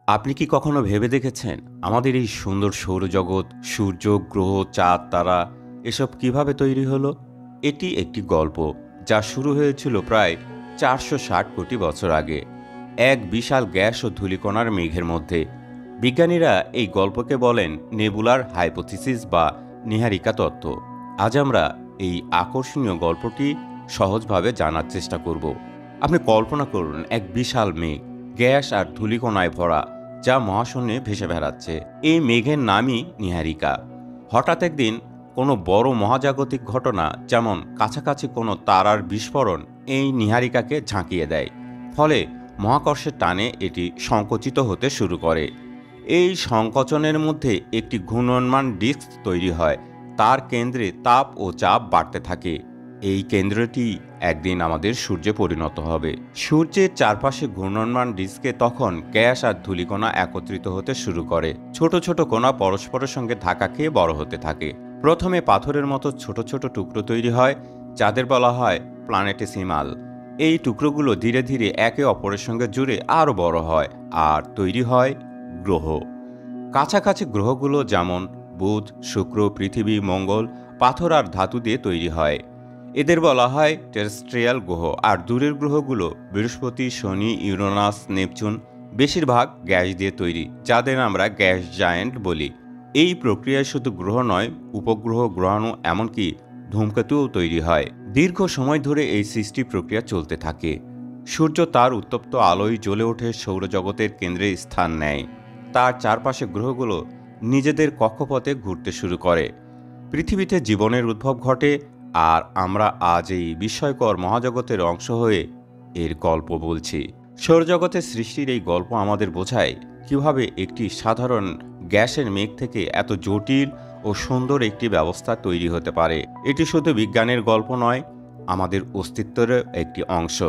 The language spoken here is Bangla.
আপনি কি কখনো ভেবে দেখেছেন আমাদের এই সুন্দর সৌরজগৎ, সূর্য, গ্রহ, চাঁদ, তারা এসব কিভাবে তৈরি হলো? এটি একটি গল্প যা শুরু হয়েছিল প্রায় ৪৬০ কোটি বছর আগে এক বিশাল গ্যাস ও ধূলিকণার মেঘের মধ্যে। বিজ্ঞানীরা এই গল্পকে বলেন নেবুলার হাইপোথিসিস বা নীহারিকা তত্ত্ব। আজ আমরা এই আকর্ষণীয় গল্পটি সহজভাবে জানার চেষ্টা করব। আপনি কল্পনা করুন এক বিশাল মেঘ, গ্যাস আর ধূলিকণায় ভরা, যা মহাশূন্যে ভেসে বেড়াচ্ছে। এই মেঘের নামই নীহারিকা। হঠাৎ একদিন কোনো বড় মহাজাগতিক ঘটনা, যেমন কাছাকাছি কোনো তারার বিস্ফোরণ, এই নীহারিকাকে ঝাঁকিয়ে দেয়। ফলে মহাকর্ষের টানে এটি সংকুচিত হতে শুরু করে। এই সংকোচনের মধ্যে একটি ঘূর্ণয়মান ডিস্ক তৈরি হয়। তার কেন্দ্রে তাপ ও চাপ বাড়তে থাকে। এই কেন্দ্রটি একদিন আমাদের সূর্যে পরিণত হবে। সূর্যের চারপাশে ঘূর্ণয়মান ডিস্কে তখন গ্যাস আর ধূলিকণা একত্রিত হতে শুরু করে। ছোট ছোট কণা পরস্পরের সঙ্গে ধাক্কা খেয়ে বড় হতে থাকে। প্রথমে পাথরের মতো ছোট ছোট টুকরো তৈরি হয়, যাদের বলা হয় প্ল্যানেটেসিমাল। এই টুকরোগুলো ধীরে ধীরে একে অপরের সঙ্গে জুড়ে আরও বড় হয় আর তৈরি হয় গ্রহ। কাছাকাছি গ্রহগুলো যেমন বুধ, শুক্র, পৃথিবী, মঙ্গল পাথর আর ধাতু দিয়ে তৈরি হয়। এদের বলা হয় টেরেস্ট্রিয়াল গ্রহ। আর দূরের গ্রহগুলো বৃহস্পতি, শনি, ইউরেনাস, নেপচুন বেশিরভাগ গ্যাস দিয়ে তৈরি, যাদের আমরা গ্যাস জায়ান্ট বলি। এই প্রক্রিয়ায় শুধু গ্রহ নয়, উপগ্রহ, গ্রহাণু, এমনকি ধূমকেতুও তৈরি হয়। দীর্ঘ সময় ধরে এই সৃষ্টি প্রক্রিয়া চলতে থাকে। সূর্য তার উত্তপ্ত আলোয় জ্বলে ওঠে, সৌরজগতের কেন্দ্রে স্থান নেয়। তার চারপাশে গ্রহগুলো নিজেদের কক্ষপথে ঘুরতে শুরু করে। পৃথিবীতে জীবনের উদ্ভব ঘটে, আর আমরা আজ এই বিস্ময়কর মহাজগতের অংশ হয়ে এর গল্প বলছি। সৌরজগতের সৃষ্টির এই গল্প আমাদের বোঝায় কিভাবে একটি সাধারণ গ্যাসের মেঘ থেকে এত জটিল ও সুন্দর একটি ব্যবস্থা তৈরি হতে পারে। এটি শুধু বিজ্ঞানের গল্প নয়, আমাদের অস্তিত্বের একটি অংশ।